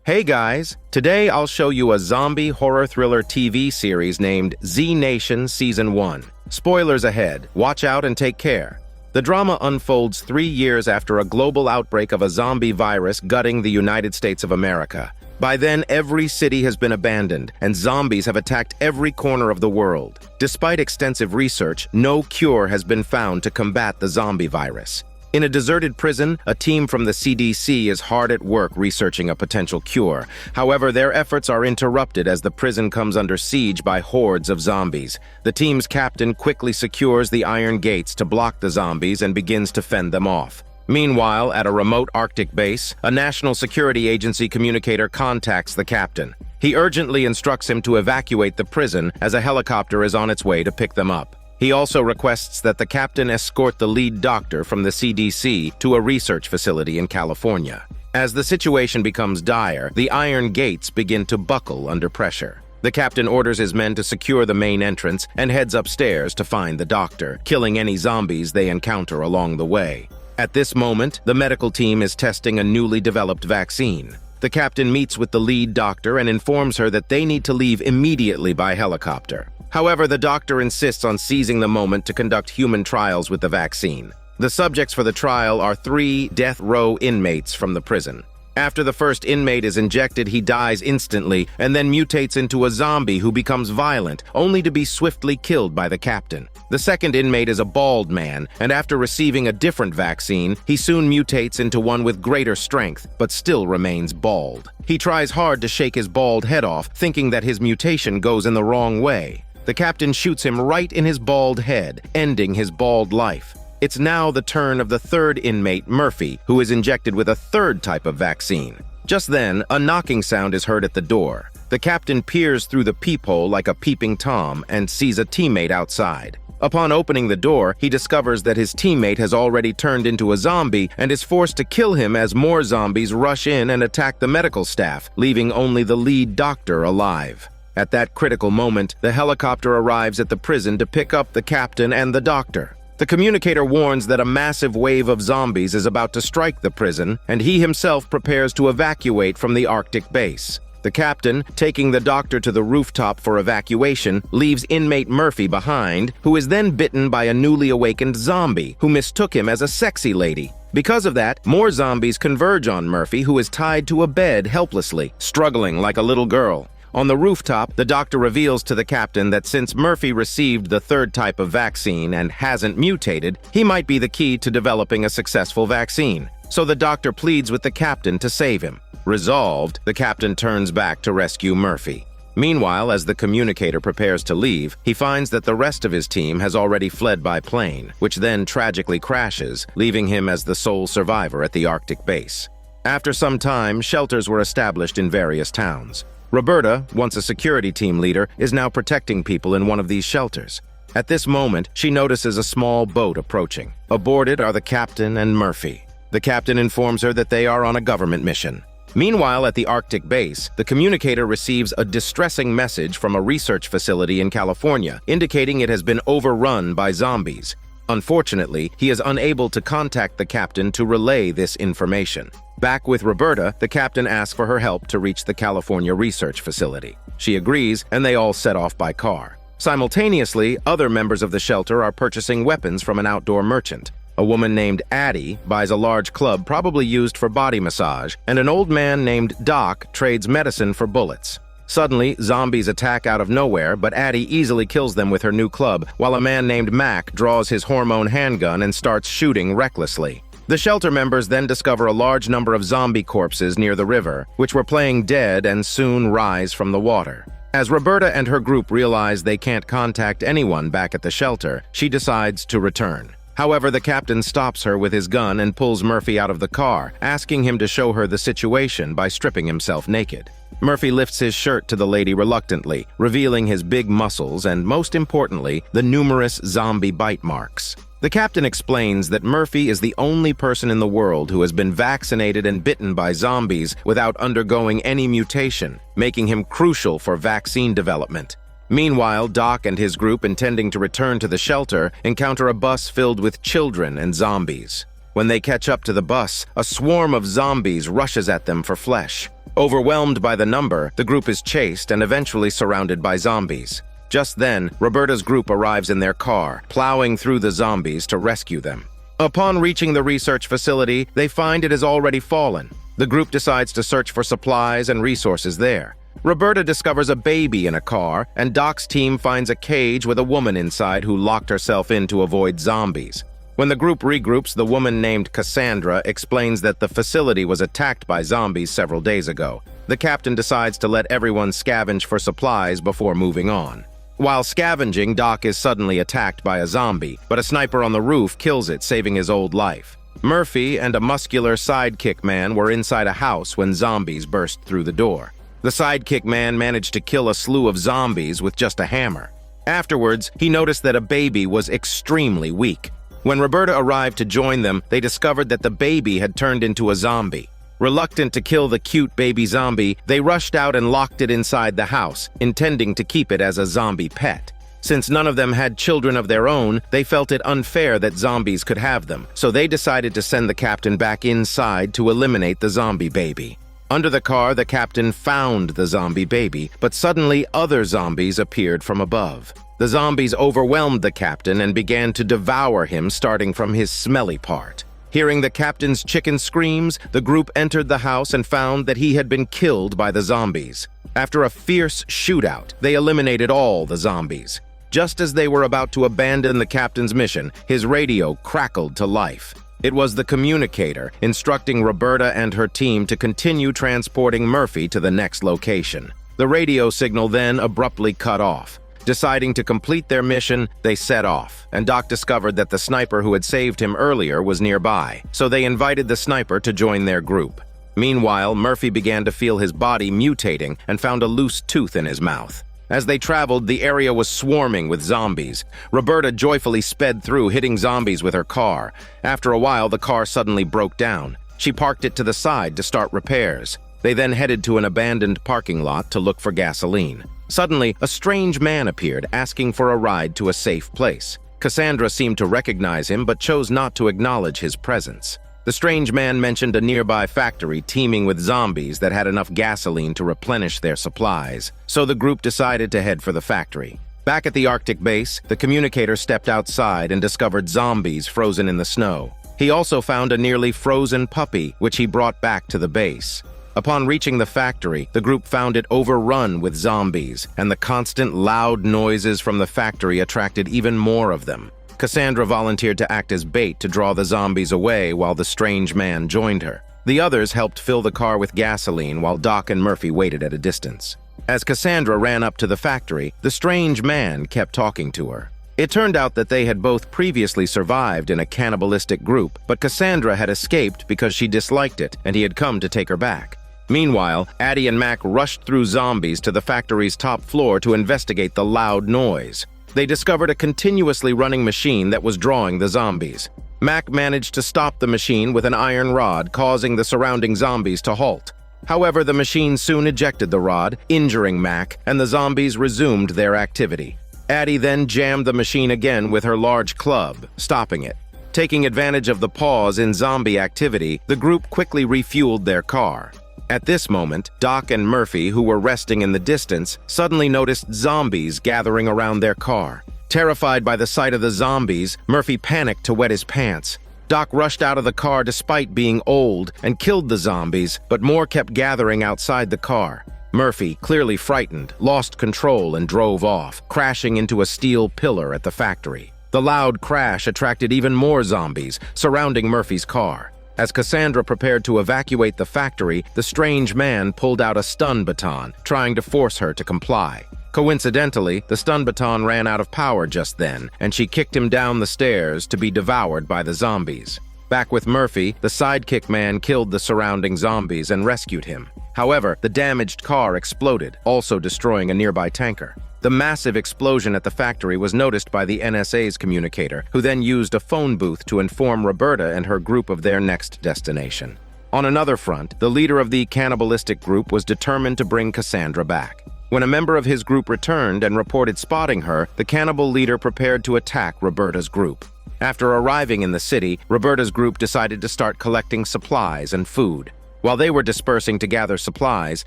Hey guys, today I'll show you a zombie horror thriller TV series named Z Nation Season 1. Spoilers ahead, watch out and take care. The drama unfolds 3 years after a global outbreak of a zombie virus gutting the United States of America. By then, every city has been abandoned, and zombies have attacked every corner of the world. Despite extensive research, no cure has been found to combat the zombie virus. In a deserted prison, a team from the CDC is hard at work researching a potential cure. However, their efforts are interrupted as the prison comes under siege by hordes of zombies. The team's captain quickly secures the iron gates to block the zombies and begins to fend them off. Meanwhile, at a remote Arctic base, a national security agency communicator contacts the captain. He urgently instructs him to evacuate the prison as a helicopter is on its way to pick them up. He also requests that the captain escort the lead doctor from the CDC to a research facility in California. As the situation becomes dire, the iron gates begin to buckle under pressure. The captain orders his men to secure the main entrance and heads upstairs to find the doctor, killing any zombies they encounter along the way. At this moment, the medical team is testing a newly developed vaccine. The captain meets with the lead doctor and informs her that they need to leave immediately by helicopter. However, the doctor insists on seizing the moment to conduct human trials with the vaccine. The subjects for the trial are 3 death row inmates from the prison. After the first inmate is injected, he dies instantly and then mutates into a zombie who becomes violent, only to be swiftly killed by the captain. The second inmate is a bald man, and after receiving a different vaccine, he soon mutates into one with greater strength, but still remains bald. He tries hard to shake his bald head off, thinking that his mutation goes in the wrong way. The captain shoots him right in his bald head, ending his bald life. It's now the turn of the third inmate, Murphy, who is injected with a third type of vaccine. Just then, a knocking sound is heard at the door. The captain peers through the peephole like a peeping Tom and sees a teammate outside. Upon opening the door, he discovers that his teammate has already turned into a zombie and is forced to kill him as more zombies rush in and attack the medical staff, leaving only the lead doctor alive. At that critical moment, the helicopter arrives at the prison to pick up the captain and the doctor. The communicator warns that a massive wave of zombies is about to strike the prison, and he himself prepares to evacuate from the Arctic base. The captain, taking the doctor to the rooftop for evacuation, leaves inmate Murphy behind, who is then bitten by a newly awakened zombie who mistook him as a sexy lady. Because of that, more zombies converge on Murphy, who is tied to a bed helplessly, struggling like a little girl. On the rooftop, the doctor reveals to the captain that since Murphy received the third type of vaccine and hasn't mutated, he might be the key to developing a successful vaccine. So the doctor pleads with the captain to save him. Resolved, the captain turns back to rescue Murphy. Meanwhile, as the communicator prepares to leave, he finds that the rest of his team has already fled by plane, which then tragically crashes, leaving him as the sole survivor at the Arctic base. After some time, shelters were established in various towns. Roberta, once a security team leader, is now protecting people in one of these shelters. At this moment, she notices a small boat approaching. Aboard it are the captain and Murphy. The captain informs her that they are on a government mission. Meanwhile, at the Arctic base, the communicator receives a distressing message from a research facility in California, indicating it has been overrun by zombies. Unfortunately, he is unable to contact the captain to relay this information. Back with Roberta, the captain asks for her help to reach the California research facility. She agrees, and they all set off by car. Simultaneously, other members of the shelter are purchasing weapons from an outdoor merchant. A woman named Addie buys a large club probably used for body massage, and an old man named Doc trades medicine for bullets. Suddenly, zombies attack out of nowhere, but Addie easily kills them with her new club, while a man named Mac draws his hormone handgun and starts shooting recklessly. The shelter members then discover a large number of zombie corpses near the river, which were playing dead and soon rise from the water. As Roberta and her group realize they can't contact anyone back at the shelter, she decides to return. However, the captain stops her with his gun and pulls Murphy out of the car, asking him to show her the situation by stripping himself naked. Murphy lifts his shirt to the lady reluctantly, revealing his big muscles and, most importantly, the numerous zombie bite marks. The captain explains that Murphy is the only person in the world who has been vaccinated and bitten by zombies without undergoing any mutation, making him crucial for vaccine development. Meanwhile, Doc and his group, intending to return to the shelter, encounter a bus filled with children and zombies. When they catch up to the bus, a swarm of zombies rushes at them for flesh. Overwhelmed by the number, the group is chased and eventually surrounded by zombies. Just then, Roberta's group arrives in their car, plowing through the zombies to rescue them. Upon reaching the research facility, they find it has already fallen. The group decides to search for supplies and resources there. Roberta discovers a baby in a car, and Doc's team finds a cage with a woman inside who locked herself in to avoid zombies. When the group regroups, the woman named Cassandra explains that the facility was attacked by zombies several days ago. The captain decides to let everyone scavenge for supplies before moving on. While scavenging, Doc is suddenly attacked by a zombie, but a sniper on the roof kills it, saving his old life. Murphy and a muscular sidekick man were inside a house when zombies burst through the door. The sidekick man managed to kill a slew of zombies with just a hammer. Afterwards, he noticed that a baby was extremely weak. When Roberta arrived to join them, they discovered that the baby had turned into a zombie. Reluctant to kill the cute baby zombie, they rushed out and locked it inside the house, intending to keep it as a zombie pet. Since none of them had children of their own, they felt it unfair that zombies could have them, so they decided to send the captain back inside to eliminate the zombie baby. Under the car, the captain found the zombie baby, but suddenly other zombies appeared from above. The zombies overwhelmed the captain and began to devour him, starting from his smelly part. Hearing the captain's chicken screams, the group entered the house and found that he had been killed by the zombies. After a fierce shootout, they eliminated all the zombies. Just as they were about to abandon the captain's mission, his radio crackled to life. It was the communicator, instructing Roberta and her team to continue transporting Murphy to the next location. The radio signal then abruptly cut off. Deciding to complete their mission, they set off, and Doc discovered that the sniper who had saved him earlier was nearby, so they invited the sniper to join their group. Meanwhile, Murphy began to feel his body mutating and found a loose tooth in his mouth. As they traveled, the area was swarming with zombies. Roberta joyfully sped through, hitting zombies with her car. After a while, the car suddenly broke down. She parked it to the side to start repairs. They then headed to an abandoned parking lot to look for gasoline. Suddenly, a strange man appeared, asking for a ride to a safe place. Cassandra seemed to recognize him, but chose not to acknowledge his presence. The strange man mentioned a nearby factory teeming with zombies that had enough gasoline to replenish their supplies, so the group decided to head for the factory. Back at the Arctic base, the communicator stepped outside and discovered zombies frozen in the snow. He also found a nearly frozen puppy, which he brought back to the base. Upon reaching the factory, the group found it overrun with zombies, and the constant loud noises from the factory attracted even more of them. Cassandra volunteered to act as bait to draw the zombies away while the strange man joined her. The others helped fill the car with gasoline while Doc and Murphy waited at a distance. As Cassandra ran up to the factory, the strange man kept talking to her. It turned out that they had both previously survived in a cannibalistic group, but Cassandra had escaped because she disliked it and he had come to take her back. Meanwhile, Addie and Mac rushed through zombies to the factory's top floor to investigate the loud noise. They discovered a continuously running machine that was drawing the zombies. Mac managed to stop the machine with an iron rod, causing the surrounding zombies to halt. However, the machine soon ejected the rod, injuring Mac, and the zombies resumed their activity. Addie then jammed the machine again with her large club, stopping it. Taking advantage of the pause in zombie activity, the group quickly refueled their car. At this moment, Doc and Murphy, who were resting in the distance, suddenly noticed zombies gathering around their car. Terrified by the sight of the zombies, Murphy panicked to wet his pants. Doc rushed out of the car despite being old and killed the zombies, but more kept gathering outside the car. Murphy, clearly frightened, lost control and drove off, crashing into a steel pillar at the factory. The loud crash attracted even more zombies, surrounding Murphy's car. As Cassandra prepared to evacuate the factory, the strange man pulled out a stun baton, trying to force her to comply. Coincidentally, the stun baton ran out of power just then, and she kicked him down the stairs to be devoured by the zombies. Back with Murphy, the sidekick man killed the surrounding zombies and rescued him. However, the damaged car exploded, also destroying a nearby tanker. The massive explosion at the factory was noticed by the NSA's communicator, who then used a phone booth to inform Roberta and her group of their next destination. On another front, the leader of the cannibalistic group was determined to bring Cassandra back. When a member of his group returned and reported spotting her, the cannibal leader prepared to attack Roberta's group. After arriving in the city, Roberta's group decided to start collecting supplies and food. While they were dispersing to gather supplies,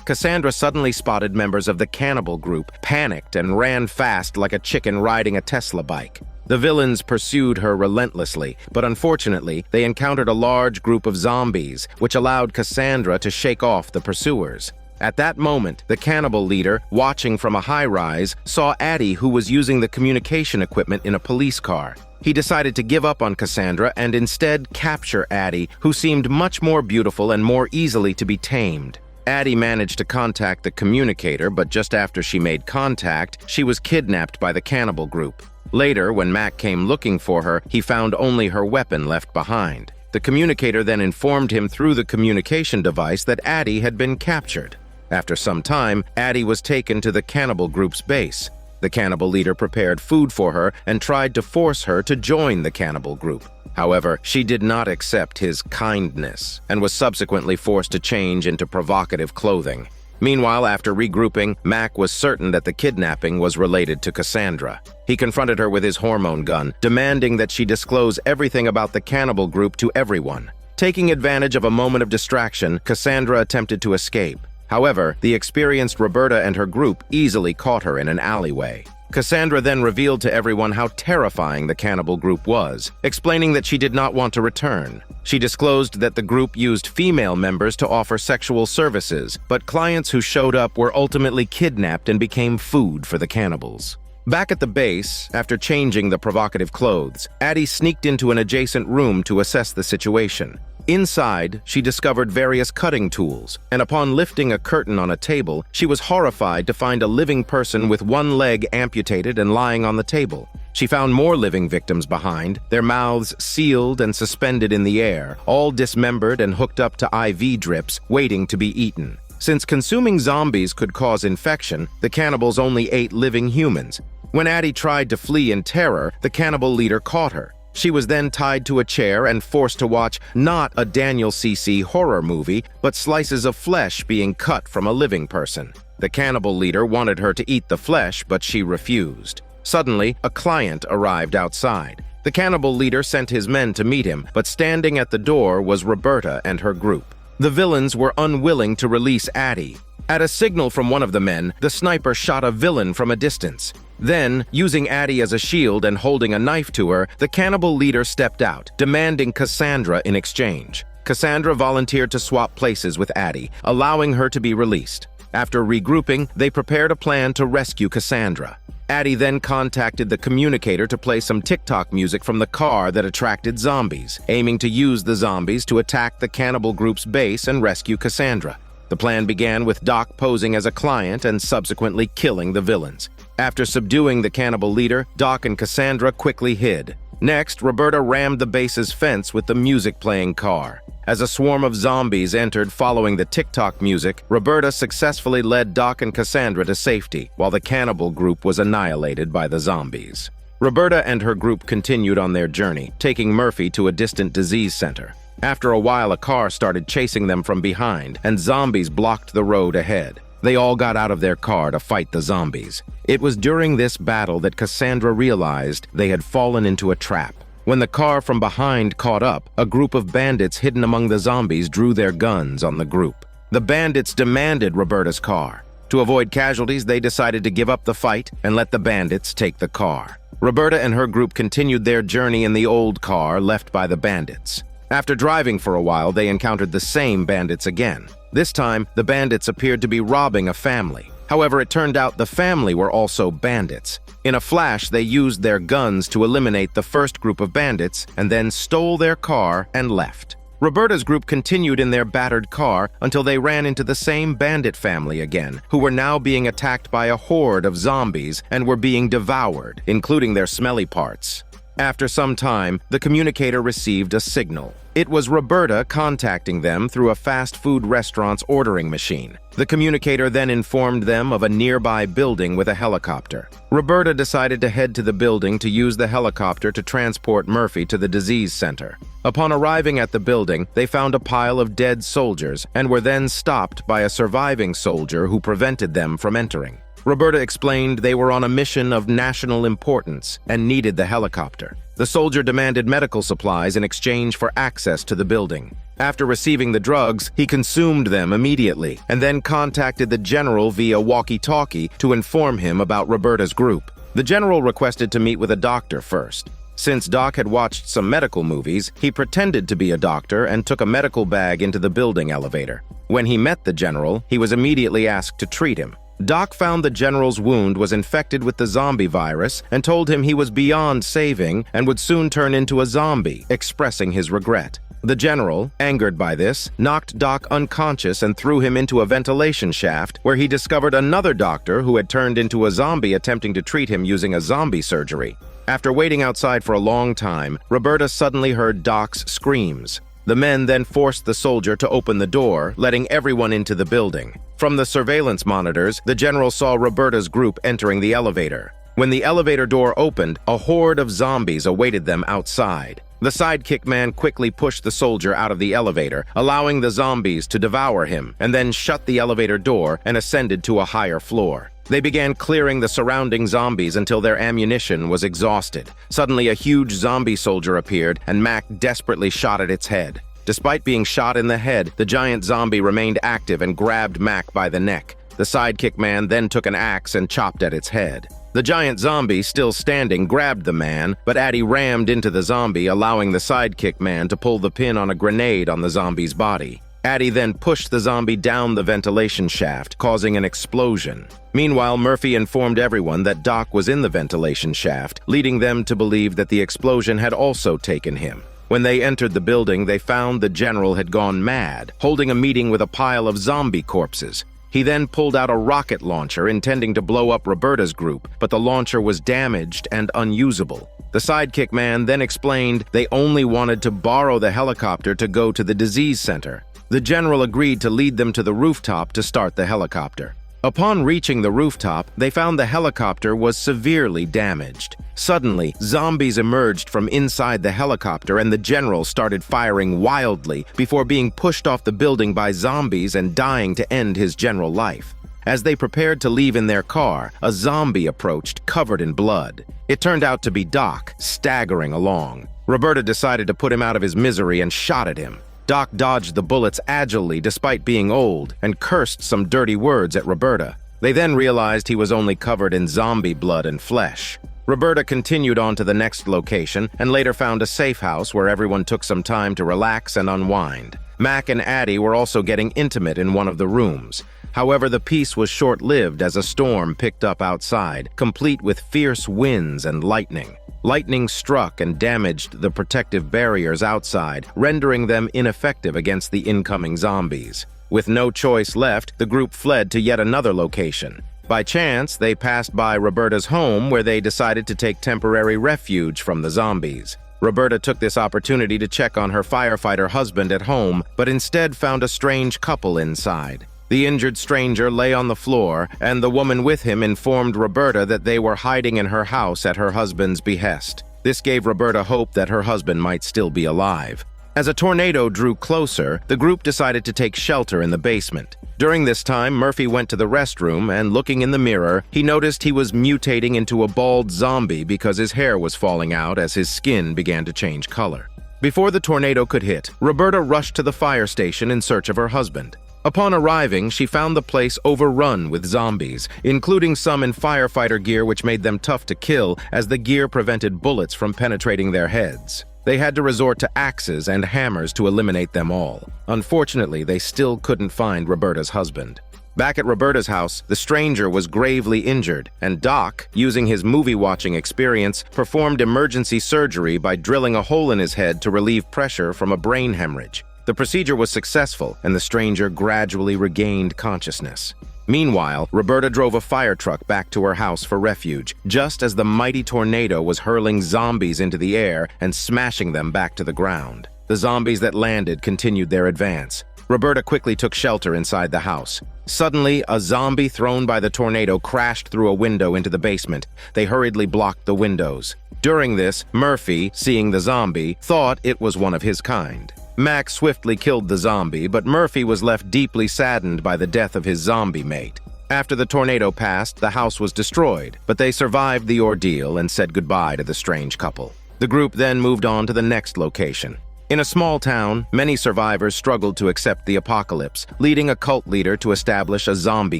Cassandra suddenly spotted members of the cannibal group, panicked and ran fast like a chicken riding a Tesla bike. The villains pursued her relentlessly, but unfortunately, they encountered a large group of zombies, which allowed Cassandra to shake off the pursuers. At that moment, the cannibal leader, watching from a high-rise, saw Addie, who was using the communication equipment in a police car. He decided to give up on Cassandra and instead capture Addie, who seemed much more beautiful and more easily to be tamed. Addie managed to contact the communicator, but just after she made contact, she was kidnapped by the cannibal group. Later, when Mac came looking for her, he found only her weapon left behind. The communicator then informed him through the communication device that Addie had been captured. After some time, Addie was taken to the cannibal group's base. The cannibal leader prepared food for her and tried to force her to join the cannibal group. However, she did not accept his kindness and was subsequently forced to change into provocative clothing. Meanwhile, after regrouping, Mac was certain that the kidnapping was related to Cassandra. He confronted her with his hormone gun, demanding that she disclose everything about the cannibal group to everyone. Taking advantage of a moment of distraction, Cassandra attempted to escape. However, the experienced Roberta and her group easily caught her in an alleyway. Cassandra then revealed to everyone how terrifying the cannibal group was, explaining that she did not want to return. She disclosed that the group used female members to offer sexual services, but clients who showed up were ultimately kidnapped and became food for the cannibals. Back at the base, after changing the provocative clothes, Addie sneaked into an adjacent room to assess the situation. Inside, she discovered various cutting tools, and upon lifting a curtain on a table, she was horrified to find a living person with one leg amputated and lying on the table. She found more living victims behind, their mouths sealed and suspended in the air, all dismembered and hooked up to IV drips, waiting to be eaten. Since consuming zombies could cause infection, the cannibals only ate living humans. When Addie tried to flee in terror, the cannibal leader caught her. She was then tied to a chair and forced to watch not a Daniel C.C. horror movie, but slices of flesh being cut from a living person. The cannibal leader wanted her to eat the flesh, but she refused. Suddenly, a client arrived outside. The cannibal leader sent his men to meet him, but standing at the door was Roberta and her group. The villains were unwilling to release Addie. At a signal from one of the men, the sniper shot a villain from a distance. Then, using Addie as a shield and holding a knife to her, the cannibal leader stepped out, demanding Cassandra in exchange. Cassandra volunteered to swap places with Addie, allowing her to be released. After regrouping, they prepared a plan to rescue Cassandra. Addie then contacted the communicator to play some TikTok music from the car that attracted zombies, aiming to use the zombies to attack the cannibal group's base and rescue Cassandra. The plan began with Doc posing as a client and subsequently killing the villains. After subduing the cannibal leader, Doc and Cassandra quickly hid. Next, Roberta rammed the base's fence with the music-playing car. As a swarm of zombies entered following the TikTok music, Roberta successfully led Doc and Cassandra to safety, while the cannibal group was annihilated by the zombies. Roberta and her group continued on their journey, taking Murphy to a distant disease center. After a while, a car started chasing them from behind, and zombies blocked the road ahead. They all got out of their car to fight the zombies. It was during this battle that Cassandra realized they had fallen into a trap. When the car from behind caught up, a group of bandits hidden among the zombies drew their guns on the group. The bandits demanded Roberta's car. To avoid casualties, they decided to give up the fight and let the bandits take the car. Roberta and her group continued their journey in the old car left by the bandits. After driving for a while, they encountered the same bandits again. This time, the bandits appeared to be robbing a family. However, it turned out the family were also bandits. In a flash, they used their guns to eliminate the first group of bandits and then stole their car and left. Roberta's group continued in their battered car until they ran into the same bandit family again, who were now being attacked by a horde of zombies and were being devoured, including their smelly parts. After some time, the communicator received a signal. It was Roberta contacting them through a fast food restaurant's ordering machine. The communicator then informed them of a nearby building with a helicopter. Roberta decided to head to the building to use the helicopter to transport Murphy to the disease center. Upon arriving at the building, they found a pile of dead soldiers and were then stopped by a surviving soldier who prevented them from entering. Roberta explained they were on a mission of national importance and needed the helicopter. The soldier demanded medical supplies in exchange for access to the building. After receiving the drugs, he consumed them immediately and then contacted the general via walkie-talkie to inform him about Roberta's group. The general requested to meet with a doctor first. Since Doc had watched some medical movies, he pretended to be a doctor and took a medical bag into the building elevator. When he met the general, he was immediately asked to treat him. Doc found the general's wound was infected with the zombie virus and told him he was beyond saving and would soon turn into a zombie, expressing his regret. The general, angered by this, knocked Doc unconscious and threw him into a ventilation shaft where he discovered another doctor who had turned into a zombie attempting to treat him using a zombie surgery. After waiting outside for a long time, Roberta suddenly heard Doc's screams. The men then forced the soldier to open the door, letting everyone into the building. From the surveillance monitors, the general saw Roberta's group entering the elevator. When the elevator door opened, a horde of zombies awaited them outside. The sidekick man quickly pushed the soldier out of the elevator, allowing the zombies to devour him, and then shut the elevator door and ascended to a higher floor. They began clearing the surrounding zombies until their ammunition was exhausted. Suddenly, a huge zombie soldier appeared, and Mac desperately shot at its head. Despite being shot in the head, the giant zombie remained active and grabbed Mac by the neck. The sidekick man then took an axe and chopped at its head. The giant zombie, still standing, grabbed the man, but Addie rammed into the zombie, allowing the sidekick man to pull the pin on a grenade on the zombie's body. Addie then pushed the zombie down the ventilation shaft, causing an explosion. Meanwhile, Murphy informed everyone that Doc was in the ventilation shaft, leading them to believe that the explosion had also taken him. When they entered the building, they found the general had gone mad, holding a meeting with a pile of zombie corpses. He then pulled out a rocket launcher intending to blow up Roberta's group, but the launcher was damaged and unusable. The sidekick man then explained they only wanted to borrow the helicopter to go to the disease center. The general agreed to lead them to the rooftop to start the helicopter. Upon reaching the rooftop, they found the helicopter was severely damaged. Suddenly, zombies emerged from inside the helicopter and the general started firing wildly before being pushed off the building by zombies and dying to end his general life. As they prepared to leave in their car, a zombie approached covered in blood. It turned out to be Doc, staggering along. Roberta decided to put him out of his misery and shot at him. Doc dodged the bullets agilely despite being old and cursed some dirty words at Roberta. They then realized he was only covered in zombie blood and flesh. Roberta continued on to the next location and later found a safe house where everyone took some time to relax and unwind. Mac and Addie were also getting intimate in one of the rooms. However, the peace was short-lived as a storm picked up outside, complete with fierce winds and lightning. Lightning struck and damaged the protective barriers outside, rendering them ineffective against the incoming zombies. With no choice left, the group fled to yet another location. By chance, they passed by Roberta's home where they decided to take temporary refuge from the zombies. Roberta took this opportunity to check on her firefighter husband at home, but instead found a strange couple inside. The injured stranger lay on the floor, and the woman with him informed Roberta that they were hiding in her house at her husband's behest. This gave Roberta hope that her husband might still be alive. As a tornado drew closer, the group decided to take shelter in the basement. During this time, Murphy went to the restroom, and looking in the mirror, he noticed he was mutating into a bald zombie because his hair was falling out as his skin began to change color. Before the tornado could hit, Roberta rushed to the fire station in search of her husband. Upon arriving, she found the place overrun with zombies, including some in firefighter gear which made them tough to kill as the gear prevented bullets from penetrating their heads. They had to resort to axes and hammers to eliminate them all. Unfortunately, they still couldn't find Roberta's husband. Back at Roberta's house, the stranger was gravely injured, and Doc, using his movie-watching experience, performed emergency surgery by drilling a hole in his head to relieve pressure from a brain hemorrhage. The procedure was successful, and the stranger gradually regained consciousness. Meanwhile, Roberta drove a fire truck back to her house for refuge, just as the mighty tornado was hurling zombies into the air and smashing them back to the ground. The zombies that landed continued their advance. Roberta quickly took shelter inside the house. Suddenly, a zombie thrown by the tornado crashed through a window into the basement. They hurriedly blocked the windows. During this, Murphy, seeing the zombie, thought it was one of his kind. Mac swiftly killed the zombie, but Murphy was left deeply saddened by the death of his zombie mate. After the tornado passed, the house was destroyed, but they survived the ordeal and said goodbye to the strange couple. The group then moved on to the next location. In a small town, many survivors struggled to accept the apocalypse, leading a cult leader to establish a zombie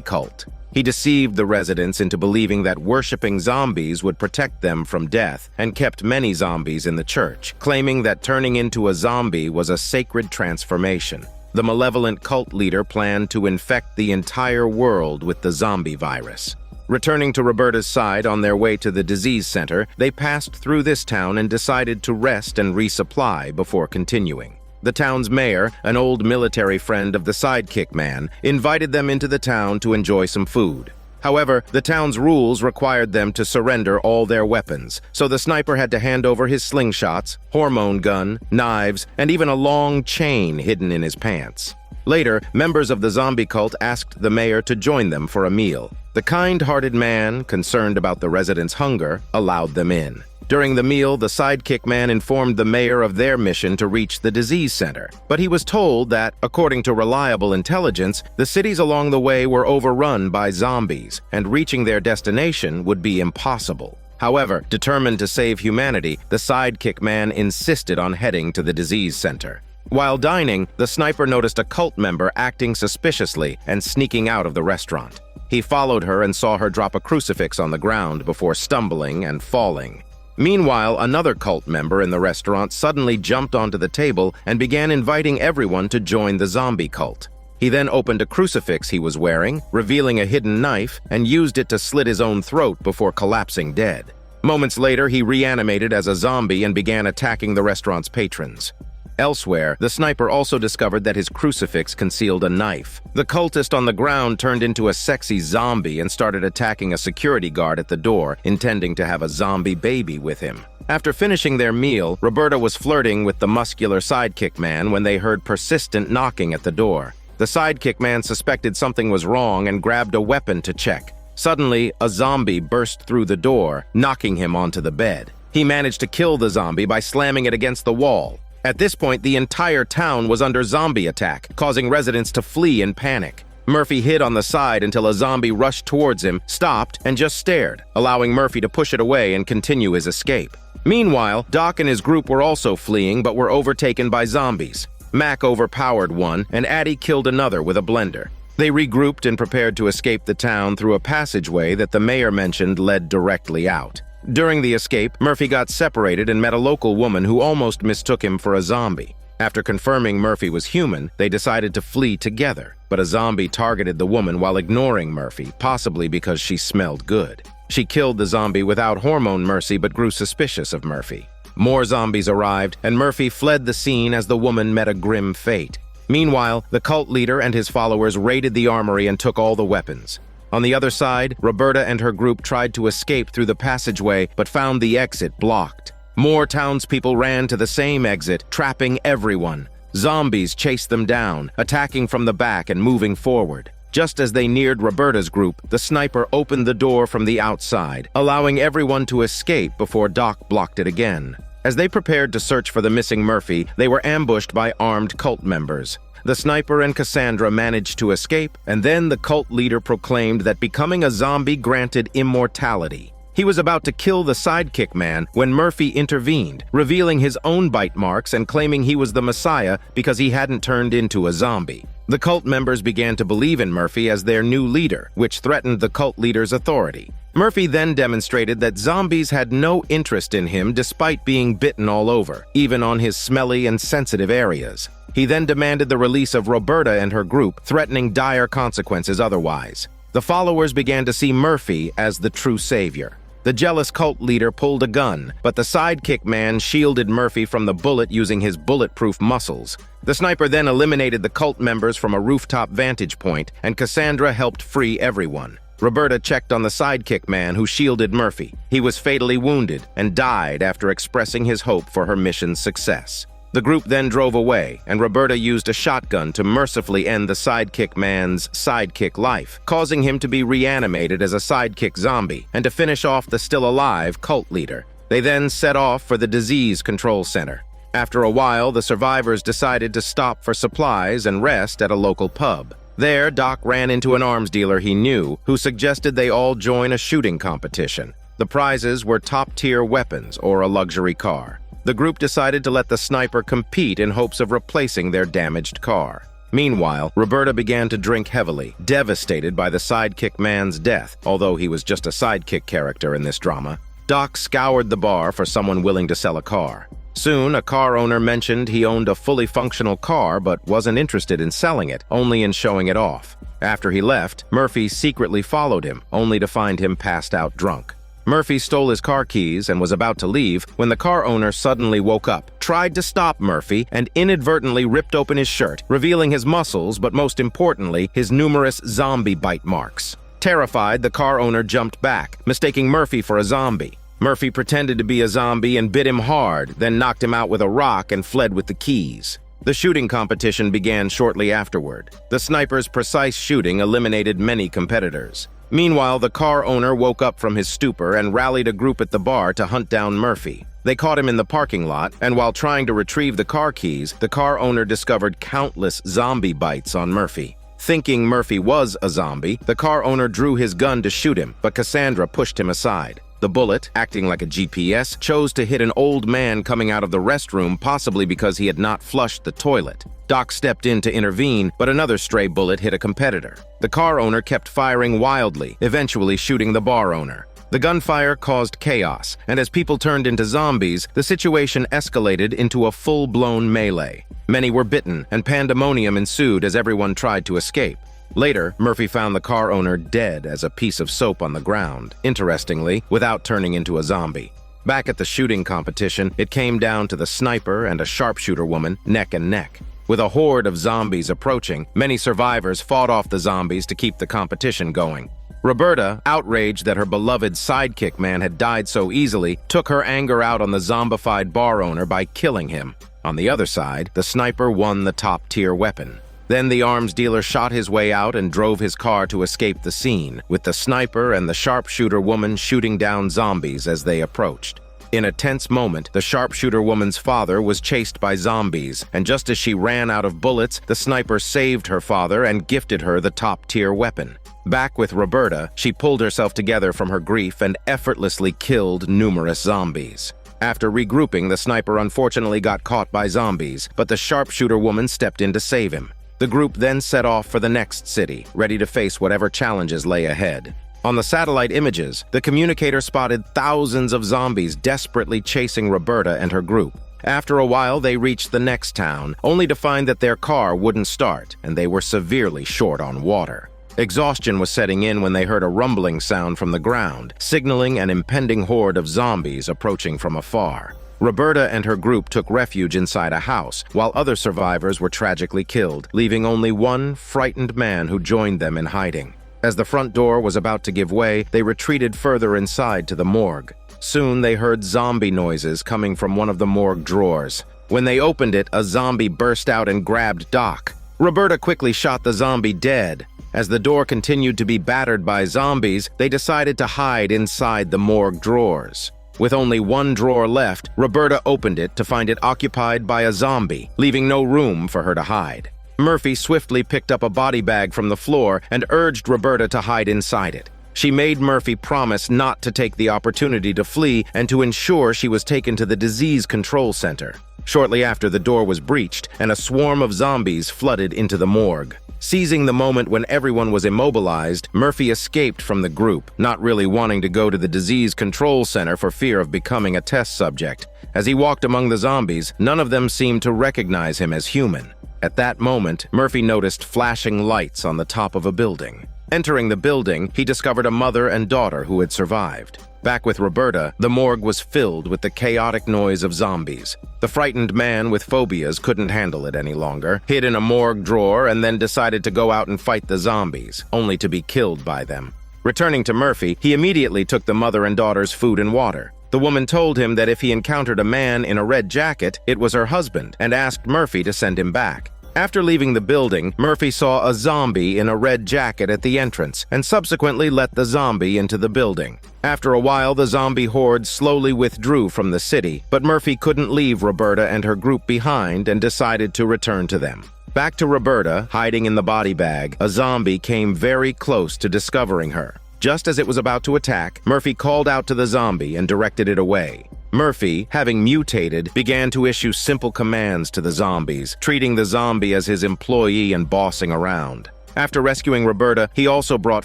cult. He deceived the residents into believing that worshipping zombies would protect them from death and kept many zombies in the church, claiming that turning into a zombie was a sacred transformation. The malevolent cult leader planned to infect the entire world with the zombie virus. Returning to Roberta's side on their way to the disease center, they passed through this town and decided to rest and resupply before continuing. The town's mayor, an old military friend of the sidekick man, invited them into the town to enjoy some food. However, the town's rules required them to surrender all their weapons, so the sniper had to hand over his slingshots, hormone gun, knives, and even a long chain hidden in his pants. Later, members of the zombie cult asked the mayor to join them for a meal. The kind-hearted man, concerned about the residents' hunger, allowed them in. During the meal, the sidekick man informed the mayor of their mission to reach the disease center, but he was told that, according to reliable intelligence, the cities along the way were overrun by zombies, and reaching their destination would be impossible. However, determined to save humanity, the sidekick man insisted on heading to the disease center. While dining, the sniper noticed a cult member acting suspiciously and sneaking out of the restaurant. He followed her and saw her drop a crucifix on the ground before stumbling and falling. Meanwhile, another cult member in the restaurant suddenly jumped onto the table and began inviting everyone to join the zombie cult. He then opened a crucifix he was wearing, revealing a hidden knife, and used it to slit his own throat before collapsing dead. Moments later, he reanimated as a zombie and began attacking the restaurant's patrons. Elsewhere, the sniper also discovered that his crucifix concealed a knife. The cultist on the ground turned into a sexy zombie and started attacking a security guard at the door, intending to have a zombie baby with him. After finishing their meal, Roberta was flirting with the muscular sidekick man when they heard persistent knocking at the door. The sidekick man suspected something was wrong and grabbed a weapon to check. Suddenly, a zombie burst through the door, knocking him onto the bed. He managed to kill the zombie by slamming it against the wall. At this point, the entire town was under zombie attack, causing residents to flee in panic. Murphy hid on the side until a zombie rushed towards him, stopped, and just stared, allowing Murphy to push it away and continue his escape. Meanwhile, Doc and his group were also fleeing but were overtaken by zombies. Mac overpowered one, and Addie killed another with a blender. They regrouped and prepared to escape the town through a passageway that the mayor mentioned led directly out. During the escape, Murphy got separated and met a local woman who almost mistook him for a zombie. After confirming Murphy was human, they decided to flee together, but a zombie targeted the woman while ignoring Murphy, possibly because she smelled good. She killed the zombie without hormone mercy but grew suspicious of Murphy. More zombies arrived, and Murphy fled the scene as the woman met a grim fate. Meanwhile, the cult leader and his followers raided the armory and took all the weapons. On the other side, Roberta and her group tried to escape through the passageway but found the exit blocked. More townspeople ran to the same exit, trapping everyone. Zombies chased them down, attacking from the back and moving forward. Just as they neared Roberta's group, the sniper opened the door from the outside, allowing everyone to escape before Doc blocked it again. As they prepared to search for the missing Murphy, they were ambushed by armed cult members. The sniper and Cassandra managed to escape, and then the cult leader proclaimed that becoming a zombie granted immortality. He was about to kill the sidekick man when Murphy intervened, revealing his own bite marks and claiming he was the Messiah because he hadn't turned into a zombie. The cult members began to believe in Murphy as their new leader, which threatened the cult leader's authority. Murphy then demonstrated that zombies had no interest in him despite being bitten all over, even on his smelly and sensitive areas. He then demanded the release of Roberta and her group, threatening dire consequences otherwise. The followers began to see Murphy as the true savior. The jealous cult leader pulled a gun, but the sidekick man shielded Murphy from the bullet using his bulletproof muscles. The sniper then eliminated the cult members from a rooftop vantage point, and Cassandra helped free everyone. Roberta checked on the sidekick man who shielded Murphy. He was fatally wounded and died after expressing his hope for her mission's success. The group then drove away, and Roberta used a shotgun to mercifully end the sidekick man's sidekick life, causing him to be reanimated as a sidekick zombie and to finish off the still-alive cult leader. They then set off for the disease control center. After a while, the survivors decided to stop for supplies and rest at a local pub. There, Doc ran into an arms dealer he knew, who suggested they all join a shooting competition. The prizes were top-tier weapons or a luxury car. The group decided to let the sniper compete in hopes of replacing their damaged car. Meanwhile, Roberta began to drink heavily, devastated by the sidekick man's death, although he was just a sidekick character in this drama. Doc scoured the bar for someone willing to sell a car. Soon, a car owner mentioned he owned a fully functional car but wasn't interested in selling it, only in showing it off. After he left, Murphy secretly followed him, only to find him passed out drunk. Murphy stole his car keys and was about to leave when the car owner suddenly woke up, tried to stop Murphy, and inadvertently ripped open his shirt, revealing his muscles, but most importantly, his numerous zombie bite marks. Terrified, the car owner jumped back, mistaking Murphy for a zombie. Murphy pretended to be a zombie and bit him hard, then knocked him out with a rock and fled with the keys. The shooting competition began shortly afterward. The sniper's precise shooting eliminated many competitors. Meanwhile, the car owner woke up from his stupor and rallied a group at the bar to hunt down Murphy. They caught him in the parking lot, and while trying to retrieve the car keys, the car owner discovered countless zombie bites on Murphy. Thinking Murphy was a zombie, the car owner drew his gun to shoot him, but Cassandra pushed him aside. The bullet, acting like a GPS, chose to hit an old man coming out of the restroom, possibly because he had not flushed the toilet. Doc stepped in to intervene, but another stray bullet hit a competitor. The car owner kept firing wildly, eventually shooting the bar owner. The gunfire caused chaos, and as people turned into zombies, the situation escalated into a full-blown melee. Many were bitten, and pandemonium ensued as everyone tried to escape. Later, Murphy found the car owner dead as a piece of soap on the ground, interestingly, without turning into a zombie. Back at the shooting competition, it came down to the sniper and a sharpshooter woman, neck and neck. With a horde of zombies approaching, many survivors fought off the zombies to keep the competition going. Roberta, outraged that her beloved sidekick man had died so easily, took her anger out on the zombified bar owner by killing him. On the other side, the sniper won the top-tier weapon. Then the arms dealer shot his way out and drove his car to escape the scene, with the sniper and the sharpshooter woman shooting down zombies as they approached. In a tense moment, the sharpshooter woman's father was chased by zombies, and just as she ran out of bullets, the sniper saved her father and gifted her the top-tier weapon. Back with Roberta, she pulled herself together from her grief and effortlessly killed numerous zombies. After regrouping, the sniper unfortunately got caught by zombies, but the sharpshooter woman stepped in to save him. The group then set off for the next city, ready to face whatever challenges lay ahead. On the satellite images, the communicator spotted thousands of zombies desperately chasing Roberta and her group. After a while, they reached the next town, only to find that their car wouldn't start, and they were severely short on water. Exhaustion was setting in when they heard a rumbling sound from the ground, signaling an impending horde of zombies approaching from afar. Roberta and her group took refuge inside a house, while other survivors were tragically killed, leaving only one frightened man who joined them in hiding. As the front door was about to give way, they retreated further inside to the morgue. Soon they heard zombie noises coming from one of the morgue drawers. When they opened it, a zombie burst out and grabbed Doc. Roberta quickly shot the zombie dead. As the door continued to be battered by zombies, they decided to hide inside the morgue drawers. With only one drawer left, Roberta opened it to find it occupied by a zombie, leaving no room for her to hide. Murphy swiftly picked up a body bag from the floor and urged Roberta to hide inside it. She made Murphy promise not to take the opportunity to flee and to ensure she was taken to the disease control center. Shortly after, the door was breached and a swarm of zombies flooded into the morgue. Seizing the moment when everyone was immobilized, Murphy escaped from the group, not really wanting to go to the disease control center for fear of becoming a test subject. As he walked among the zombies, none of them seemed to recognize him as human. At that moment, Murphy noticed flashing lights on the top of a building. Entering the building, he discovered a mother and daughter who had survived. Back with Roberta, the morgue was filled with the chaotic noise of zombies. The frightened man with phobias couldn't handle it any longer, hid in a morgue drawer, and then decided to go out and fight the zombies, only to be killed by them. Returning to Murphy, he immediately took the mother and daughter's food and water. The woman told him that if he encountered a man in a red jacket, it was her husband, and asked Murphy to send him back. After leaving the building, Murphy saw a zombie in a red jacket at the entrance and subsequently let the zombie into the building. After a while, the zombie horde slowly withdrew from the city, but Murphy couldn't leave Roberta and her group behind and decided to return to them. Back to Roberta, hiding in the body bag, a zombie came very close to discovering her. Just as it was about to attack, Murphy called out to the zombie and directed it away. Murphy, having mutated, began to issue simple commands to the zombies, treating the zombie as his employee and bossing around. After rescuing Roberta, he also brought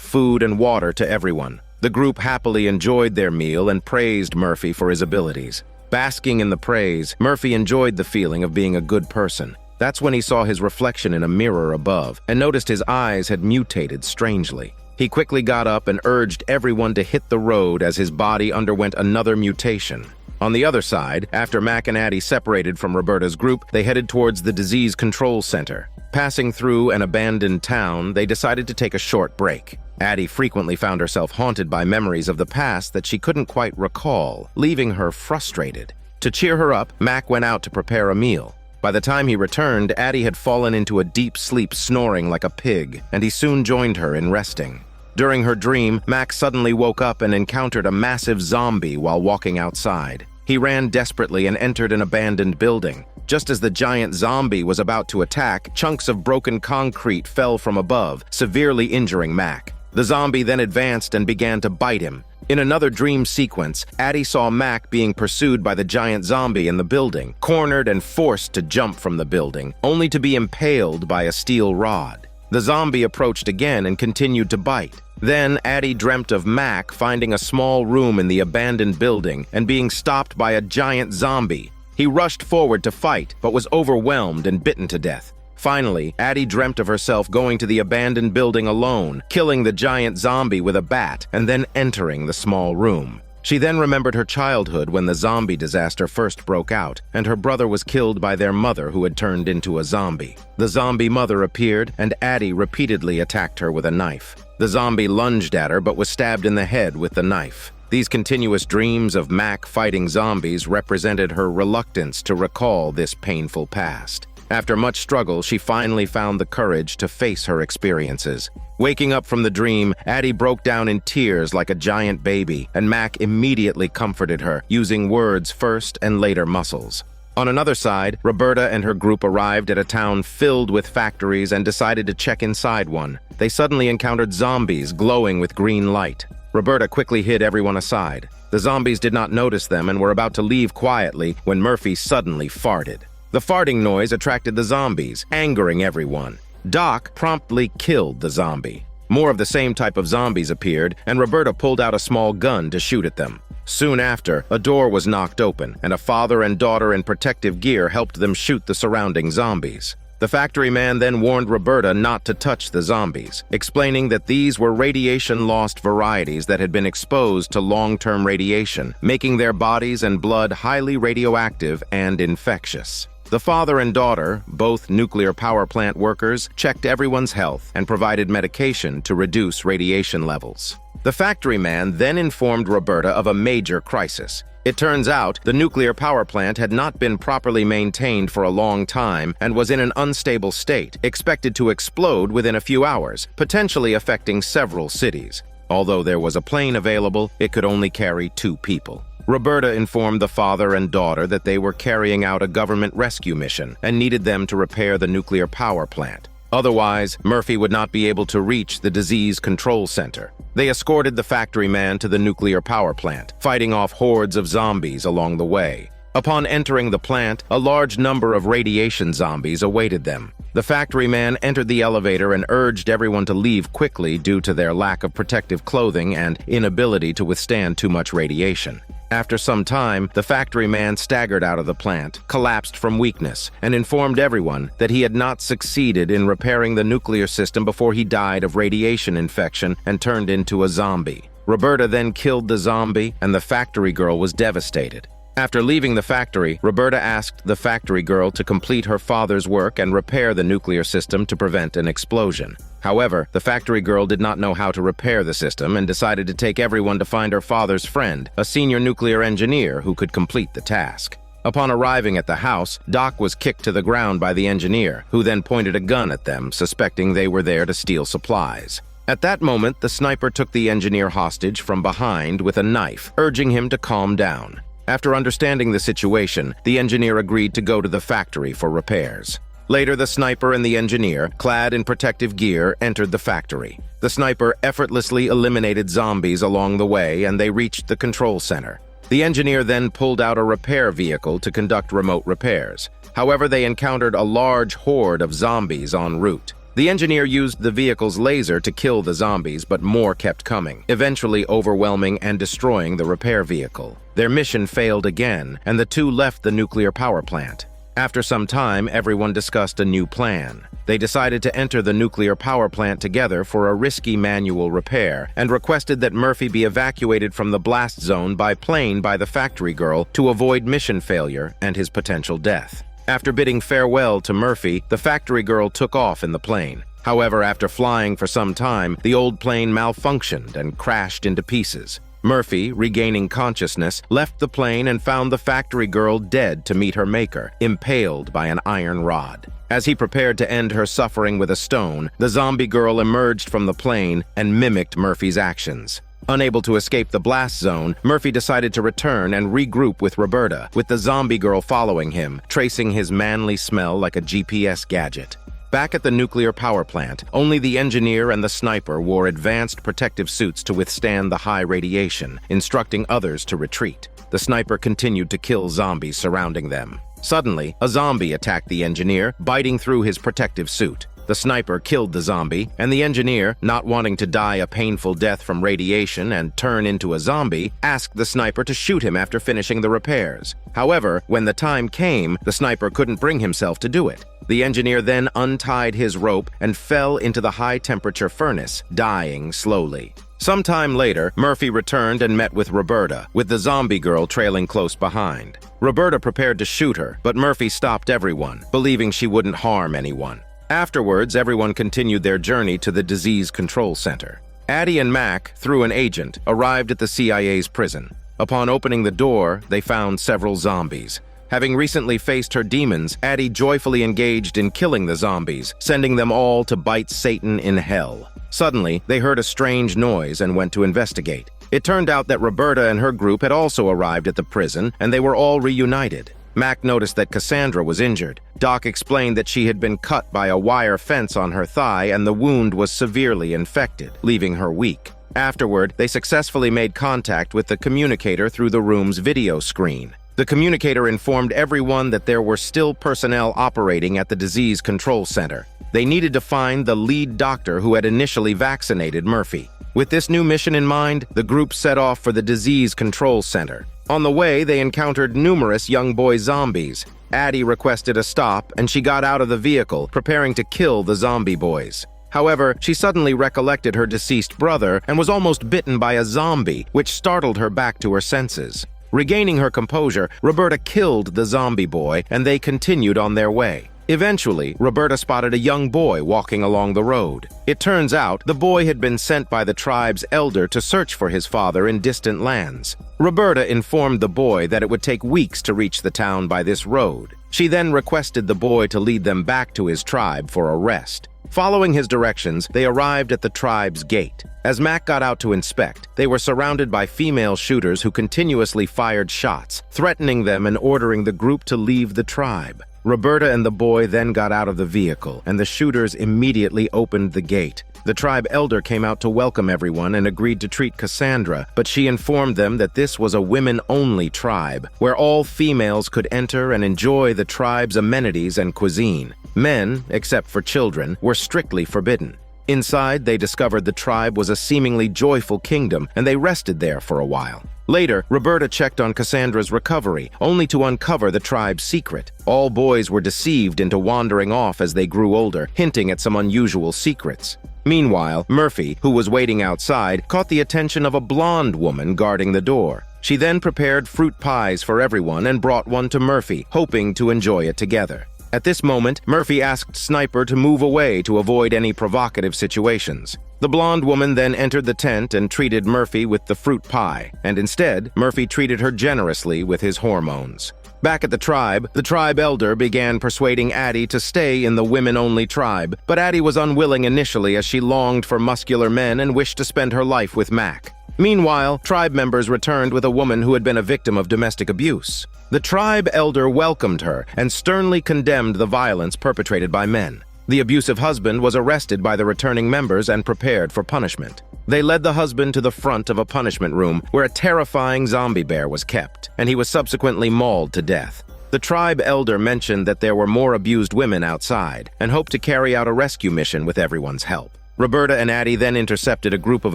food and water to everyone. The group happily enjoyed their meal and praised Murphy for his abilities. Basking in the praise, Murphy enjoyed the feeling of being a good person. That's when he saw his reflection in a mirror above and noticed his eyes had mutated strangely. He quickly got up and urged everyone to hit the road as his body underwent another mutation. On the other side, after Mac and Addie separated from Roberta's group, they headed towards the disease control center. Passing through an abandoned town, they decided to take a short break. Addie frequently found herself haunted by memories of the past that she couldn't quite recall, leaving her frustrated. To cheer her up, Mac went out to prepare a meal. By the time he returned, Addie had fallen into a deep sleep, snoring like a pig, and he soon joined her in resting. During her dream, Mac suddenly woke up and encountered a massive zombie while walking outside. He ran desperately and entered an abandoned building. Just as the giant zombie was about to attack, chunks of broken concrete fell from above, severely injuring Mac. The zombie then advanced and began to bite him. In another dream sequence, Addie saw Mac being pursued by the giant zombie in the building, cornered and forced to jump from the building, only to be impaled by a steel rod. The zombie approached again and continued to bite. Then Addie dreamt of Mac finding a small room in the abandoned building and being stopped by a giant zombie. He rushed forward to fight, but was overwhelmed and bitten to death. Finally, Addie dreamt of herself going to the abandoned building alone, killing the giant zombie with a bat, and then entering the small room. She then remembered her childhood when the zombie disaster first broke out, and her brother was killed by their mother who had turned into a zombie. The zombie mother appeared, and Addie repeatedly attacked her with a knife. The zombie lunged at her but was stabbed in the head with the knife. These continuous dreams of Mac fighting zombies represented her reluctance to recall this painful past. After much struggle, she finally found the courage to face her experiences. Waking up from the dream, Addie broke down in tears like a giant baby, and Mac immediately comforted her, using words first and later muscles. On another side, Roberta and her group arrived at a town filled with factories and decided to check inside one. They suddenly encountered zombies glowing with green light. Roberta quickly hid everyone aside. The zombies did not notice them and were about to leave quietly when Murphy suddenly farted. The farting noise attracted the zombies, angering everyone. Doc promptly killed the zombie. More of the same type of zombies appeared, and Roberta pulled out a small gun to shoot at them. Soon after, a door was knocked open, and a father and daughter in protective gear helped them shoot the surrounding zombies. The factory man then warned Roberta not to touch the zombies, explaining that these were radiation-lost varieties that had been exposed to long-term radiation, making their bodies and blood highly radioactive and infectious. The father and daughter, both nuclear power plant workers, checked everyone's health and provided medication to reduce radiation levels. The factory man then informed Roberta of a major crisis. It turns out the nuclear power plant had not been properly maintained for a long time and was in an unstable state, expected to explode within a few hours, potentially affecting several cities. Although there was a plane available, it could only carry 2 people. Roberta informed the father and daughter that they were carrying out a government rescue mission and needed them to repair the nuclear power plant. Otherwise, Murphy would not be able to reach the disease control center. They escorted the factory man to the nuclear power plant, fighting off hordes of zombies along the way. Upon entering the plant, a large number of radiation zombies awaited them. The factory man entered the elevator and urged everyone to leave quickly due to their lack of protective clothing and inability to withstand too much radiation. After some time, the factory man staggered out of the plant, collapsed from weakness, and informed everyone that he had not succeeded in repairing the nuclear system before he died of radiation infection and turned into a zombie. Roberta then killed the zombie, and the factory girl was devastated. After leaving the factory, Roberta asked the factory girl to complete her father's work and repair the nuclear system to prevent an explosion. However, the factory girl did not know how to repair the system and decided to take everyone to find her father's friend, a senior nuclear engineer who could complete the task. Upon arriving at the house, Doc was kicked to the ground by the engineer, who then pointed a gun at them, suspecting they were there to steal supplies. At that moment, the sniper took the engineer hostage from behind with a knife, urging him to calm down. After understanding the situation, the engineer agreed to go to the factory for repairs. Later, the sniper and the engineer, clad in protective gear, entered the factory. The sniper effortlessly eliminated zombies along the way, and they reached the control center. The engineer then pulled out a repair vehicle to conduct remote repairs. However, they encountered a large horde of zombies en route. The engineer used the vehicle's laser to kill the zombies, but more kept coming, eventually overwhelming and destroying the repair vehicle. Their mission failed again, and the two left the nuclear power plant. After some time, everyone discussed a new plan. They decided to enter the nuclear power plant together for a risky manual repair and requested that Murphy be evacuated from the blast zone by plane by the factory girl to avoid mission failure and his potential death. After bidding farewell to Murphy, the factory girl took off in the plane. However, after flying for some time, the old plane malfunctioned and crashed into pieces. Murphy, regaining consciousness, left the plane and found the factory girl dead to meet her maker, impaled by an iron rod. As he prepared to end her suffering with a stone, the zombie girl emerged from the plane and mimicked Murphy's actions. Unable to escape the blast zone, Murphy decided to return and regroup with Roberta, with the zombie girl following him, tracing his manly smell like a GPS gadget. Back at the nuclear power plant, only the engineer and the sniper wore advanced protective suits to withstand the high radiation, instructing others to retreat. The sniper continued to kill zombies surrounding them. Suddenly, a zombie attacked the engineer, biting through his protective suit. The sniper killed the zombie, and the engineer, not wanting to die a painful death from radiation and turn into a zombie, asked the sniper to shoot him after finishing the repairs. However, when the time came, the sniper couldn't bring himself to do it. The engineer then untied his rope and fell into the high-temperature furnace, dying slowly. Sometime later, Murphy returned and met with Roberta, with the zombie girl trailing close behind. Roberta prepared to shoot her, but Murphy stopped everyone, believing she wouldn't harm anyone. Afterwards, everyone continued their journey to the disease control center. Addie and Mac, through an agent, arrived at the CIA's prison. Upon opening the door, they found several zombies. Having recently faced her demons, Addie joyfully engaged in killing the zombies, sending them all to bite Satan in hell. Suddenly, they heard a strange noise and went to investigate. It turned out that Roberta and her group had also arrived at the prison, and they were all reunited. Mac noticed that Cassandra was injured. Doc explained that she had been cut by a wire fence on her thigh and the wound was severely infected, leaving her weak. Afterward, they successfully made contact with the communicator through the room's video screen. The communicator informed everyone that there were still personnel operating at the disease control center. They needed to find the lead doctor who had initially vaccinated Murphy. With this new mission in mind, the group set off for the disease control center. On the way, they encountered numerous young boy zombies. Addie requested a stop, and she got out of the vehicle, preparing to kill the zombie boys. However, she suddenly recollected her deceased brother and was almost bitten by a zombie, which startled her back to her senses. Regaining her composure, Roberta killed the zombie boy, and they continued on their way. Eventually, Roberta spotted a young boy walking along the road. It turns out the boy had been sent by the tribe's elder to search for his father in distant lands. Roberta informed the boy that it would take weeks to reach the town by this road. She then requested the boy to lead them back to his tribe for a rest. Following his directions, they arrived at the tribe's gate. As Mac got out to inspect, they were surrounded by female shooters who continuously fired shots, threatening them and ordering the group to leave the tribe. Roberta and the boy then got out of the vehicle, and the shooters immediately opened the gate. The tribe elder came out to welcome everyone and agreed to treat Cassandra, but she informed them that this was a women-only tribe, where all females could enter and enjoy the tribe's amenities and cuisine. Men, except for children, were strictly forbidden. Inside, they discovered the tribe was a seemingly joyful kingdom, and they rested there for a while. Later, Roberta checked on Cassandra's recovery, only to uncover the tribe's secret. All boys were deceived into wandering off as they grew older, hinting at some unusual secrets. Meanwhile, Murphy, who was waiting outside, caught the attention of a blonde woman guarding the door. She then prepared fruit pies for everyone and brought one to Murphy, hoping to enjoy it together. At this moment, Murphy asked Sniper to move away to avoid any provocative situations. The blonde woman then entered the tent and treated Murphy with the fruit pie, and instead, Murphy treated her generously with his hormones. Back at the tribe elder began persuading Addie to stay in the women-only tribe, but Addie was unwilling initially as she longed for muscular men and wished to spend her life with Mac. Meanwhile, tribe members returned with a woman who had been a victim of domestic abuse. The tribe elder welcomed her and sternly condemned the violence perpetrated by men. The abusive husband was arrested by the returning members and prepared for punishment. They led the husband to the front of a punishment room where a terrifying zombie bear was kept, and he was subsequently mauled to death. The tribe elder mentioned that there were more abused women outside and hoped to carry out a rescue mission with everyone's help. Roberta and Addie then intercepted a group of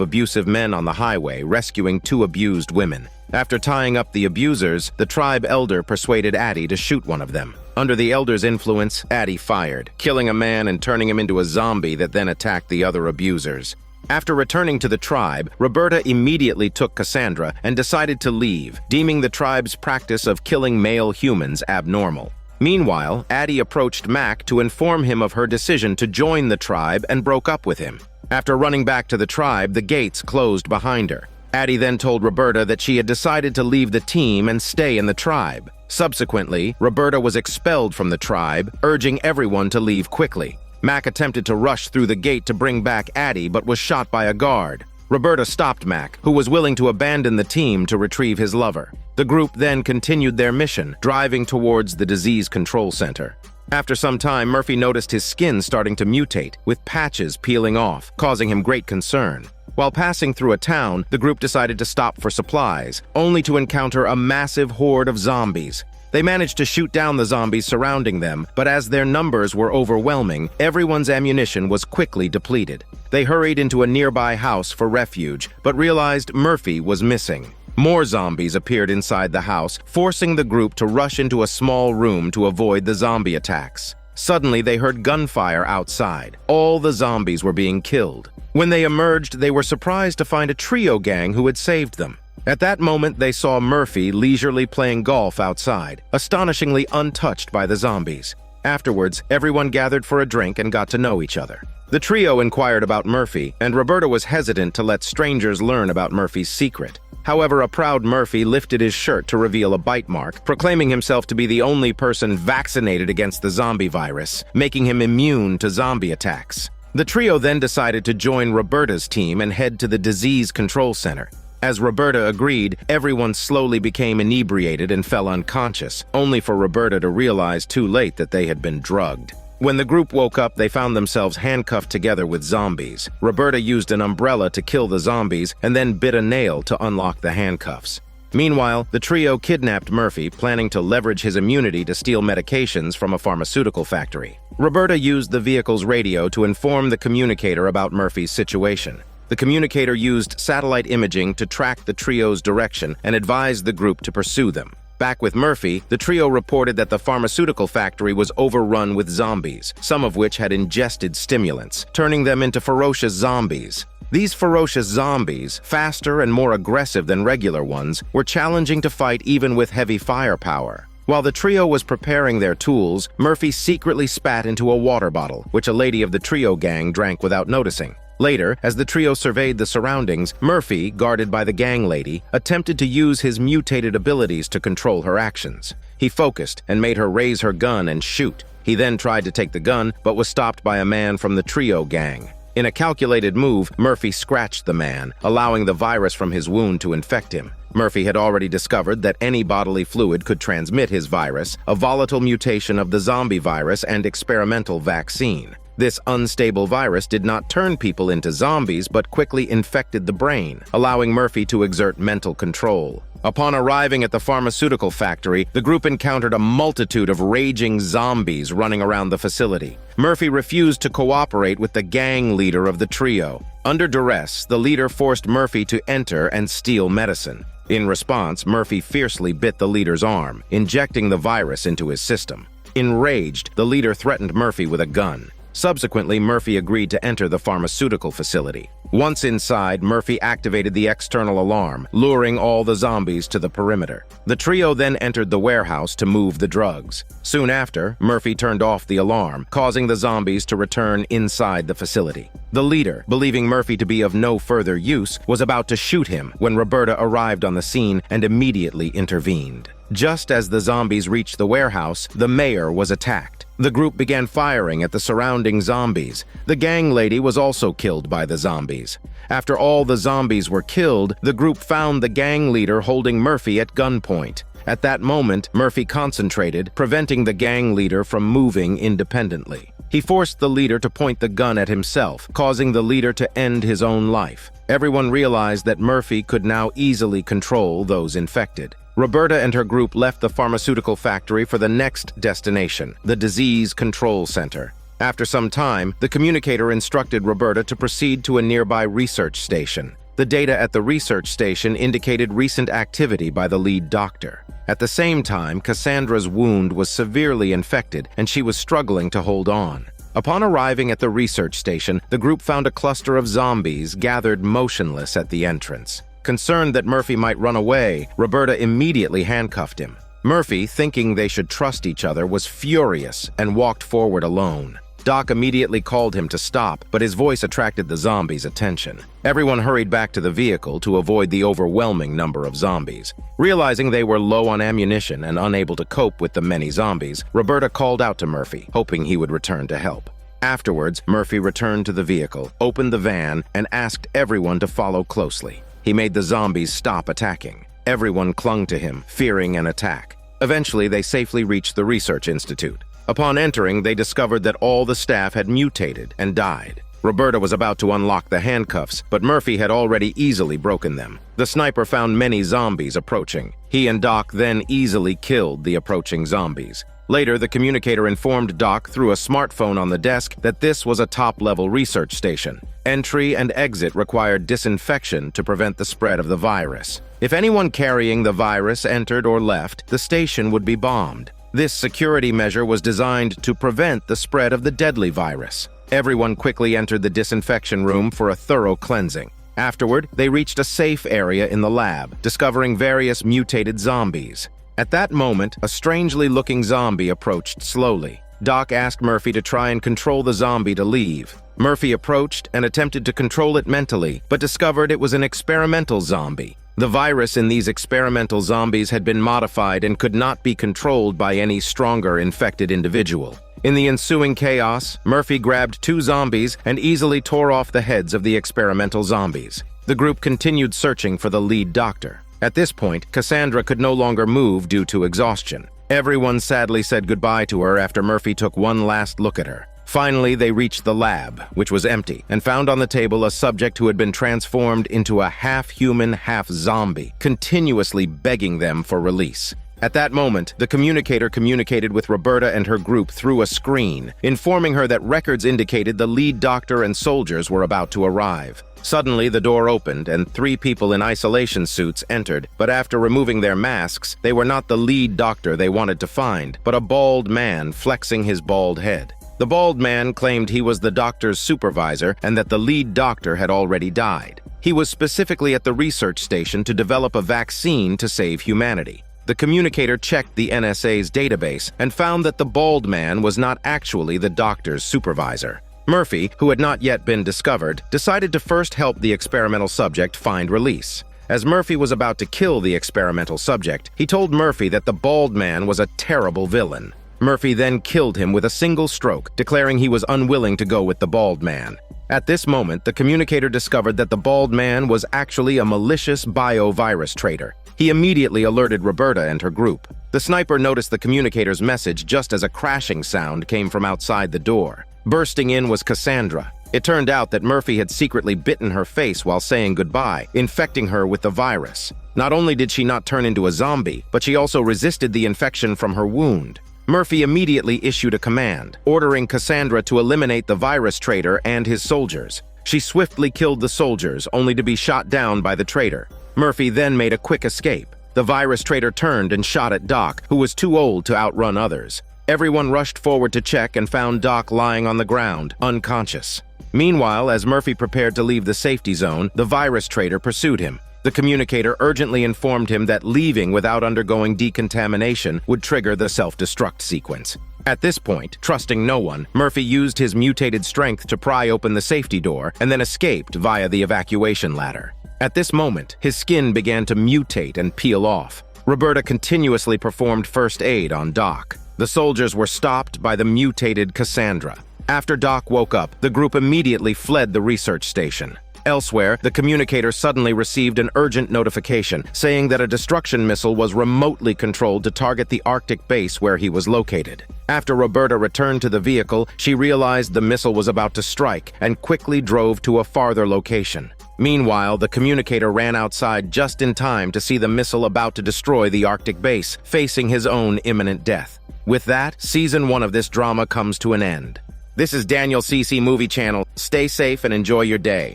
abusive men on the highway, rescuing 2 abused women. After tying up the abusers, the tribe elder persuaded Addie to shoot one of them. Under the elder's influence, Addie fired, killing a man and turning him into a zombie that then attacked the other abusers. After returning to the tribe, Roberta immediately took Cassandra and decided to leave, deeming the tribe's practice of killing male humans abnormal. Meanwhile, Addie approached Mac to inform him of her decision to join the tribe and broke up with him. After running back to the tribe, the gates closed behind her. Addie then told Roberta that she had decided to leave the team and stay in the tribe. Subsequently, Roberta was expelled from the tribe, urging everyone to leave quickly. Mac attempted to rush through the gate to bring back Addie but was shot by a guard. Roberta stopped Mac, who was willing to abandon the team to retrieve his lover. The group then continued their mission, driving towards the disease control center. After some time, Murphy noticed his skin starting to mutate, with patches peeling off, causing him great concern. While passing through a town, the group decided to stop for supplies, only to encounter a massive horde of zombies. They managed to shoot down the zombies surrounding them, but as their numbers were overwhelming, everyone's ammunition was quickly depleted. They hurried into a nearby house for refuge, but realized Murphy was missing. More zombies appeared inside the house, forcing the group to rush into a small room to avoid the zombie attacks. Suddenly, they heard gunfire outside. All the zombies were being killed. When they emerged, they were surprised to find a trio gang who had saved them. At that moment, they saw Murphy leisurely playing golf outside, astonishingly untouched by the zombies. Afterwards, everyone gathered for a drink and got to know each other. The trio inquired about Murphy, and Roberta was hesitant to let strangers learn about Murphy's secret. However, a proud Murphy lifted his shirt to reveal a bite mark, proclaiming himself to be the only person vaccinated against the zombie virus, making him immune to zombie attacks. The trio then decided to join Roberta's team and head to the disease control center. As Roberta agreed, everyone slowly became inebriated and fell unconscious, only for Roberta to realize too late that they had been drugged. When the group woke up, they found themselves handcuffed together with zombies. Roberta used an umbrella to kill the zombies and then bit a nail to unlock the handcuffs. Meanwhile, the trio kidnapped Murphy, planning to leverage his immunity to steal medications from a pharmaceutical factory. Roberta used the vehicle's radio to inform the communicator about Murphy's situation. The communicator used satellite imaging to track the trio's direction and advised the group to pursue them. Back with Murphy, the trio reported that the pharmaceutical factory was overrun with zombies, some of which had ingested stimulants, turning them into ferocious zombies. These ferocious zombies, faster and more aggressive than regular ones, were challenging to fight even with heavy firepower. While the trio was preparing their tools, Murphy secretly spat into a water bottle, which a lady of the trio gang drank without noticing. Later, as the trio surveyed the surroundings, Murphy, guarded by the gang lady, attempted to use his mutated abilities to control her actions. He focused and made her raise her gun and shoot. He then tried to take the gun, but was stopped by a man from the trio gang. In a calculated move, Murphy scratched the man, allowing the virus from his wound to infect him. Murphy had already discovered that any bodily fluid could transmit his virus, a volatile mutation of the zombie virus and experimental vaccine. This unstable virus did not turn people into zombies but quickly infected the brain, allowing Murphy to exert mental control. Upon arriving at the pharmaceutical factory, the group encountered a multitude of raging zombies running around the facility. Murphy refused to cooperate with the gang leader of the trio. Under duress, the leader forced Murphy to enter and steal medicine. In response, Murphy fiercely bit the leader's arm, injecting the virus into his system. Enraged, the leader threatened Murphy with a gun. Subsequently, Murphy agreed to enter the pharmaceutical facility. Once inside, Murphy activated the external alarm, luring all the zombies to the perimeter. The trio then entered the warehouse to move the drugs. Soon after, Murphy turned off the alarm, causing the zombies to return inside the facility. The leader, believing Murphy to be of no further use, was about to shoot him when Roberta arrived on the scene and immediately intervened. Just as the zombies reached the warehouse, the mayor was attacked. The group began firing at the surrounding zombies. The gang lady was also killed by the zombies. After all the zombies were killed, the group found the gang leader holding Murphy at gunpoint. At that moment, Murphy concentrated, preventing the gang leader from moving independently. He forced the leader to point the gun at himself, causing the leader to end his own life. Everyone realized that Murphy could now easily control those infected. Roberta and her group left the pharmaceutical factory for the next destination, the Disease Control Center. After some time, the communicator instructed Roberta to proceed to a nearby research station. The data at the research station indicated recent activity by the lead doctor. At the same time, Cassandra's wound was severely infected and she was struggling to hold on. Upon arriving at the research station, the group found a cluster of zombies gathered motionless at the entrance. Concerned that Murphy might run away, Roberta immediately handcuffed him. Murphy, thinking they should trust each other, was furious and walked forward alone. Doc immediately called him to stop, but his voice attracted the zombies' attention. Everyone hurried back to the vehicle to avoid the overwhelming number of zombies. Realizing they were low on ammunition and unable to cope with the many zombies, Roberta called out to Murphy, hoping he would return to help. Afterwards, Murphy returned to the vehicle, opened the van, and asked everyone to follow closely. He made the zombies stop attacking. Everyone clung to him, fearing an attack. Eventually, they safely reached the research institute. Upon entering, they discovered that all the staff had mutated and died. Roberta was about to unlock the handcuffs, but Murphy had already easily broken them. The sniper found many zombies approaching. He and Doc then easily killed the approaching zombies. Later, the communicator informed Doc through a smartphone on the desk that this was a top-level research station. Entry and exit required disinfection to prevent the spread of the virus. If anyone carrying the virus entered or left, the station would be bombed. This security measure was designed to prevent the spread of the deadly virus. Everyone quickly entered the disinfection room for a thorough cleansing. Afterward, they reached a safe area in the lab, discovering various mutated zombies. At that moment, a strangely looking zombie approached slowly. Doc asked Murphy to try and control the zombie to leave. Murphy approached and attempted to control it mentally, but discovered it was an experimental zombie. The virus in these experimental zombies had been modified and could not be controlled by any stronger infected individual. In the ensuing chaos, Murphy grabbed 2 zombies and easily tore off the heads of the experimental zombies. The group continued searching for the lead doctor. At this point, Cassandra could no longer move due to exhaustion. Everyone sadly said goodbye to her after Murphy took one last look at her. Finally, they reached the lab, which was empty, and found on the table a subject who had been transformed into a half-human, half-zombie, continuously begging them for release. At that moment, the communicator communicated with Roberta and her group through a screen, informing her that records indicated the lead doctor and soldiers were about to arrive. Suddenly, the door opened and 3 people in isolation suits entered, but after removing their masks, they were not the lead doctor they wanted to find, but a bald man flexing his bald head. The bald man claimed he was the doctor's supervisor and that the lead doctor had already died. He was specifically at the research station to develop a vaccine to save humanity. The communicator checked the NSA's database and found that the bald man was not actually the doctor's supervisor. Murphy, who had not yet been discovered, decided to first help the experimental subject find release. As Murphy was about to kill the experimental subject, he told Murphy that the bald man was a terrible villain. Murphy then killed him with a single stroke, declaring he was unwilling to go with the bald man. At this moment, the communicator discovered that the bald man was actually a malicious biovirus traitor. He immediately alerted Roberta and her group. The sniper noticed the communicator's message just as a crashing sound came from outside the door. Bursting in was Cassandra. It turned out that Murphy had secretly bitten her face while saying goodbye, infecting her with the virus. Not only did she not turn into a zombie, but she also resisted the infection from her wound. Murphy immediately issued a command, ordering Cassandra to eliminate the virus traitor and his soldiers. She swiftly killed the soldiers, only to be shot down by the traitor. Murphy then made a quick escape. The virus traitor turned and shot at Doc, who was too old to outrun others. Everyone rushed forward to check and found Doc lying on the ground, unconscious. Meanwhile, as Murphy prepared to leave the safety zone, the virus traitor pursued him. The communicator urgently informed him that leaving without undergoing decontamination would trigger the self-destruct sequence. At this point, trusting no one, Murphy used his mutated strength to pry open the safety door and then escaped via the evacuation ladder. At this moment, his skin began to mutate and peel off. Roberta continuously performed first aid on Doc. The soldiers were stopped by the mutated Cassandra. After Doc woke up, the group immediately fled the research station. Elsewhere, the communicator suddenly received an urgent notification saying that a destruction missile was remotely controlled to target the Arctic base where he was located. After Roberta returned to the vehicle, she realized the missile was about to strike and quickly drove to a farther location. Meanwhile, the communicator ran outside just in time to see the missile about to destroy the Arctic base, facing his own imminent death. With that, Season 1 of this drama comes to an end. This is Daniel CC Movie Channel. Stay safe and enjoy your day.